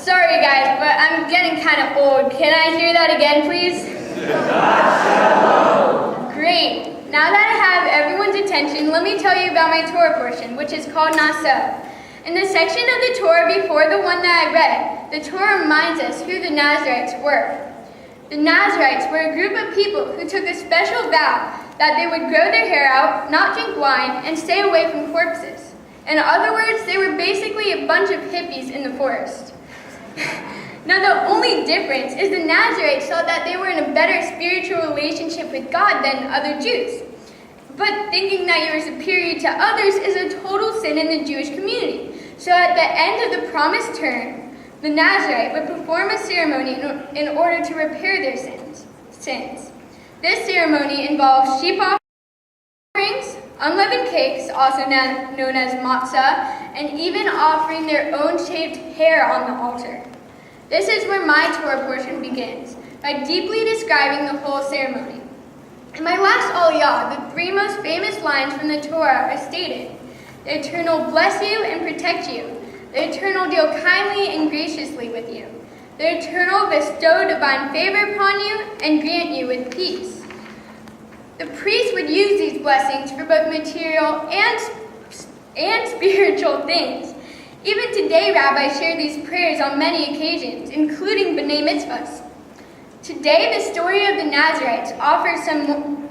Sorry guys, but I'm getting kind of old. Can I hear that again, please? Great. Now that I have everyone's attention, let me tell you about my Torah portion, which is called Naso. In the section of the Torah before the one that I read, the Torah reminds us who the Nazarites were. The Nazarites were a group of people who took a special vow that they would grow their hair out, not drink wine, and stay away from corpses. In other words, they were basically a bunch of hippies in the forest. Now the only difference is the Nazarites thought that they were in a better spiritual relationship with God than other Jews. But thinking that you are superior to others is a total sin in the Jewish community. So at the end of the promised term, the Nazarite would perform a ceremony in order to repair their sins. This ceremony involves sheep offerings, unleavened cakes, also known as matzah, and even offering their own shaved hair on the altar. This is where my Torah portion begins, by deeply describing the whole ceremony. In my last aliyah, the three most famous lines from the Torah are stated. The Eternal bless you and protect you. The Eternal deal kindly and graciously with you. The Eternal bestow divine favor upon you and grant you with peace. The priest would use these blessings for both material and spiritual things. Even today, rabbis share these prayers on many occasions, including B'nai Mitzvahs. Today, the story of the Nazarites offers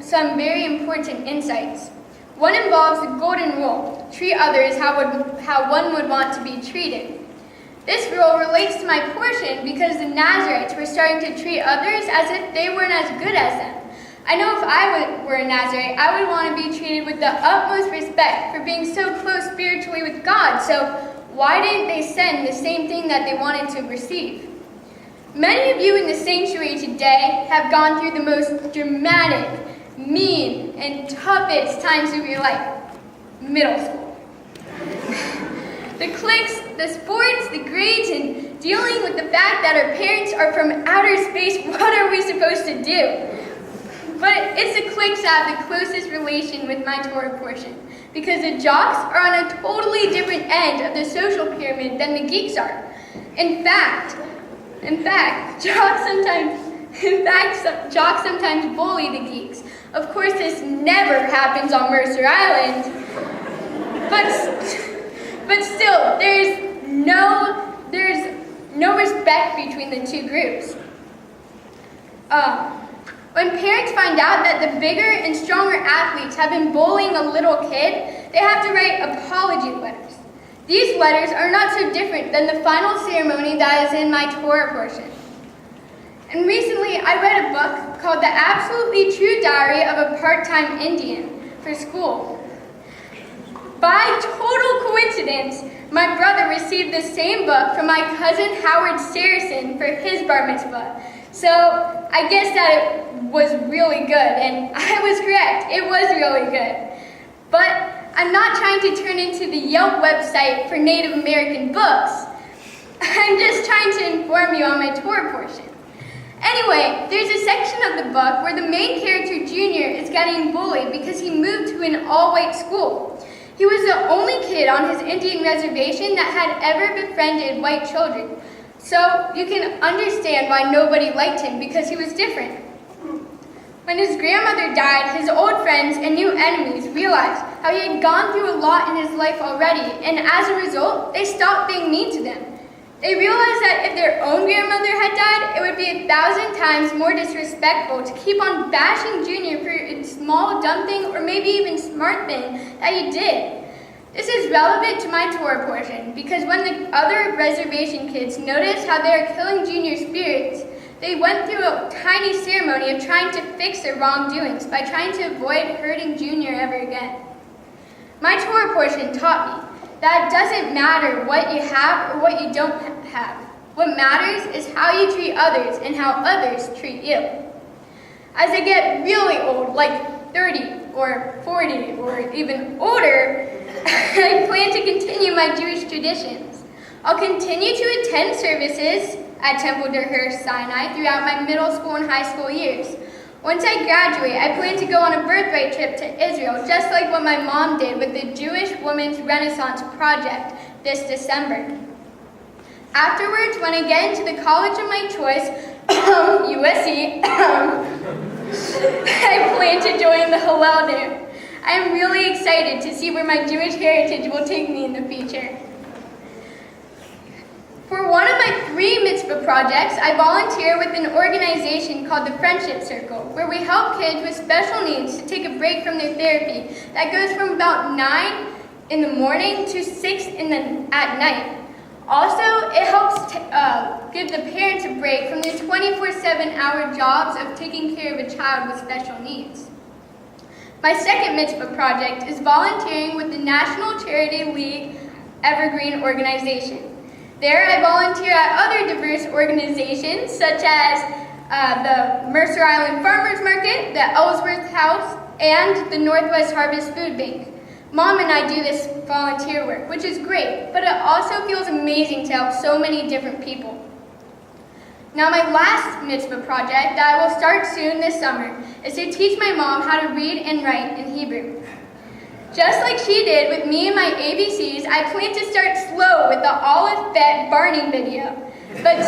some very important insights. One involves the golden rule, treat others how one would want to be treated. This rule relates to my portion because the Nazarites were starting to treat others as if they weren't as good as them. I know if I were a Nazarite, I would want to be treated with the utmost respect for being so close spiritually with God, so why didn't they send the same thing that they wanted to receive? Many of you in the sanctuary today have gone through the most dramatic, mean, and toughest times of your life. Middle school. The cliques, the sports, the grades, and dealing with the fact that our parents are from outer space, what are we supposed to do? But it's the cliques that have the closest relation with my Torah portion, because the jocks are on a totally different end of the social pyramid than the geeks are. In fact, jocks sometimes bully the geeks. Of course, this never happens on Mercer Island, but still, there's no respect between the two groups. When parents find out that the bigger and stronger athletes have been bullying a little kid, they have to write apology letters. These letters are not so different than the final ceremony that is in my Torah portion. And recently, I read a book called The Absolutely True Diary of a Part-Time Indian for school. By total coincidence, my brother received the same book from my cousin Howard Saracen for his bar mitzvah. So I guess that it was really good, and I was correct. It was really good. But I'm not trying to turn into the Yelp website for Native American books. I'm just trying to inform you on my Torah portion. Anyway, there's a section of the book where the main character, Junior, is getting bullied because he moved to an all-white school. He was the only kid on his Indian reservation that had ever befriended white children. So you can understand why nobody liked him, because he was different. When his grandmother died, his old friends and new enemies realized how he had gone through a lot in his life already, and as a result, they stopped being mean to them. They realized that if their own grandmother had died, it would be 1,000 times more disrespectful to keep on bashing Junior for a small, dumb thing, or maybe even smart thing that he did. This is relevant to my Torah portion, because when the other reservation kids noticed how they are killing Junior's spirits, they went through a tiny ceremony of trying to fix their wrongdoings by trying to avoid hurting Junior ever again. My Torah portion taught me that it doesn't matter what you have or what you don't have. What matters is how you treat others and how others treat you. As I get really old, like 30 or 40 or even older, I plan to continue my Jewish traditions. I'll continue to attend services at Temple Derher Sinai throughout my middle school and high school years. Once I graduate, I plan to go on a birthright trip to Israel, just like what my mom did with the Jewish Women's Renaissance Project this December. Afterwards, when I get into the college of my choice, USC, I plan to join the Hillel New. I am really excited to see where my Jewish heritage will take me in the future. For one of my 3 mitzvah projects, I volunteer with an organization called the Friendship Circle, where we help kids with special needs to take a break from their therapy that goes from about 9 in the morning to 6 at night. Also, it helps give the parents a break from their 24/7-hour jobs of taking care of a child with special needs. My second mitzvah project is volunteering with the National Charity League Evergreen organization. There, I volunteer at other diverse organizations such as the Mercer Island Farmers Market, the Ellsworth House, and the Northwest Harvest Food Bank. Mom and I do this volunteer work, which is great, but it also feels amazing to help so many different people. Now, my last mitzvah project that I will start soon this summer is to teach my mom how to read and write in Hebrew. Just like she did with me and my ABCs, I plan to start slow with the Aleph Bet Barney video, but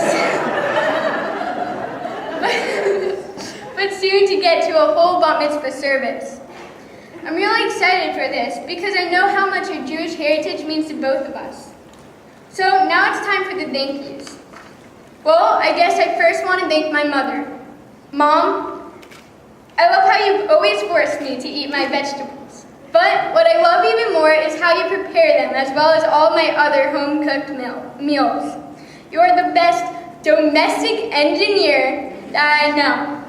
soon to get to a whole bat mitzvah service. I'm really excited for this because I know how much our Jewish heritage means to both of us. So now it's time for the thank yous. Well, I guess I first want to thank my mother. Mom, I love how you've always forced me to eat my vegetables. But what I love even more is how you prepare them, as well as all my other home-cooked meals. You are the best domestic engineer that I know.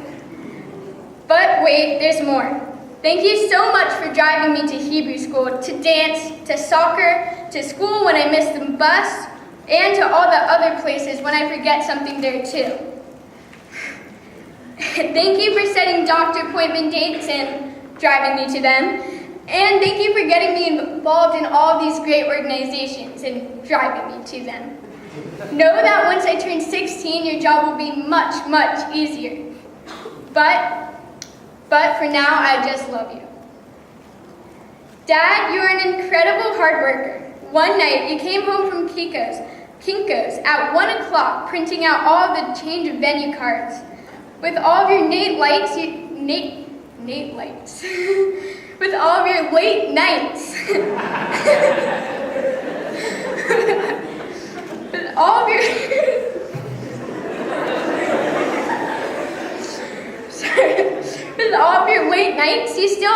But wait, there's more. Thank you so much for driving me to Hebrew school, to dance, to soccer, to school when I miss the bus, and to all the other places when I forget something there too. Thank you for setting doctor appointment dates and driving me to them. And thank you for getting me involved in all these great organizations and driving me to them. Know that once I turn 16, your job will be much, much easier. But for now, I just love you. Dad, you are an incredible hard worker. One night, you came home from Kinko's at 1 o'clock, printing out all of the change of venue cards. With all of your Nate lights, with all of your late nights. With all of your With all of your late nights, you still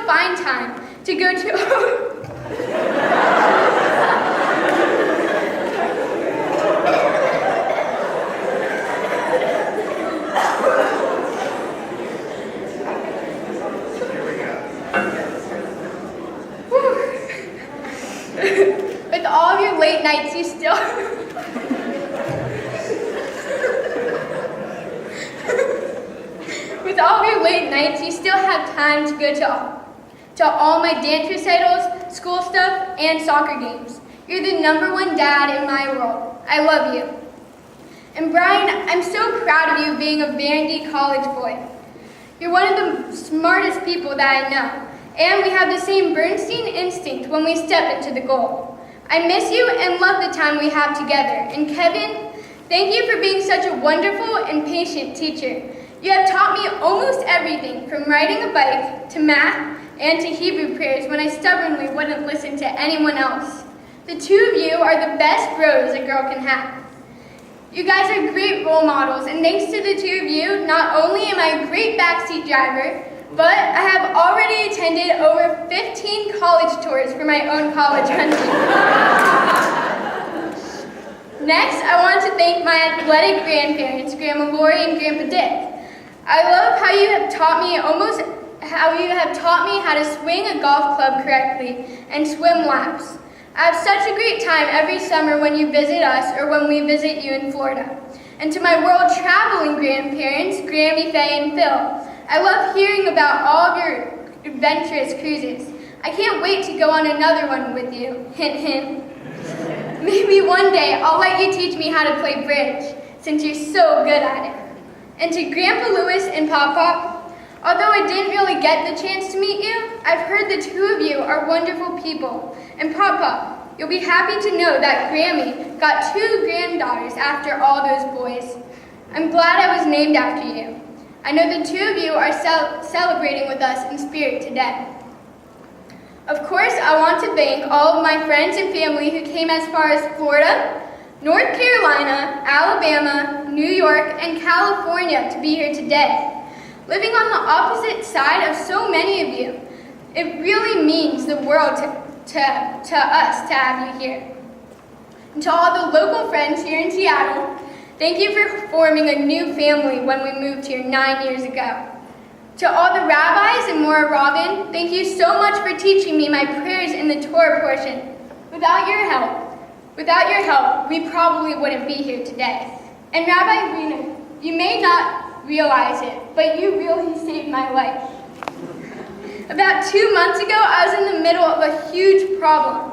find time to go to With all of your late nights, you still With all of your late nights, you still have time to go to all my dance recitals, school stuff, and soccer games. You're the #1 dad in my world. I love you. And Brian, I'm so proud of you being a Vandy College boy. You're one of the smartest people that I know. And we have the same Bernstein instinct when we step into the goal. I miss you and love the time we have together. And Kevin, thank you for being such a wonderful and patient teacher. You have taught me almost everything, from riding a bike to math and to Hebrew prayers when I stubbornly wouldn't listen to anyone else. The two of you are the best bros a girl can have. You guys are great role models, and thanks to the two of you, not only am I a great backseat driver, but I have already attended over 15 college tours for my own college country. Next, I want to thank my athletic grandparents, Grandma Lori and Grandpa Dick. I love how you have taught me how to swing a golf club correctly and swim laps. I have such a great time every summer when you visit us or when we visit you in Florida. And to my world traveling grandparents, Grammy, Faye, and Phil, I love hearing about all of your adventurous cruises. I can't wait to go on another one with you. Hint, hint. Maybe one day I'll let you teach me how to play bridge, since you're so good at it. And to Grandpa Lewis and Papa, although I didn't really get the chance to meet you, I've heard the two of you are wonderful people. And Papa, you'll be happy to know that Grammy got 2 granddaughters after all those boys. I'm glad I was named after you. I know the 2 of you are celebrating with us in spirit today. Of course, I want to thank all of my friends and family who came as far as Florida, North Carolina, Alabama, New York, and California to be here today. Living on the opposite side of so many of you, it really means the world to us to have you here. And to all the local friends here in Seattle, thank you for forming a new family when we moved here 9 years ago. To all the rabbis and Mora Robin, thank you so much for teaching me my prayers in the Torah portion. Without your help, we probably wouldn't be here today. And Rabbi Rena, you may not realize it, but you really saved my life. About 2 months ago, I was in the middle of a huge problem.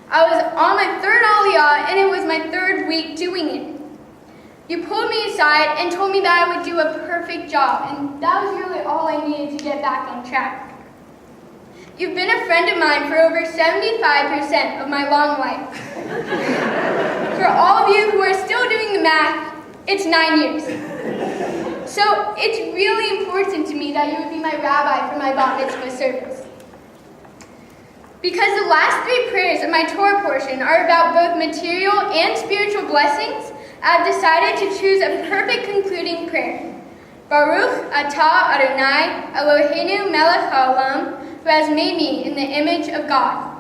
I was on my 3rd Aliyah, and it was my 3rd week doing it. You pulled me aside and told me that I would do a perfect job, and that was really all I needed to get back on track. You've been a friend of mine for over 75% of my long life. For all of you who are still doing the math, it's 9 years. So it's really important to me that you would be my rabbi for my bat mitzvah service. Because the last 3 prayers of my Torah portion are about both material and spiritual blessings, I've decided to choose a perfect concluding prayer. Baruch atah Adonai Eloheinu melech haolam, who has made me in the image of God.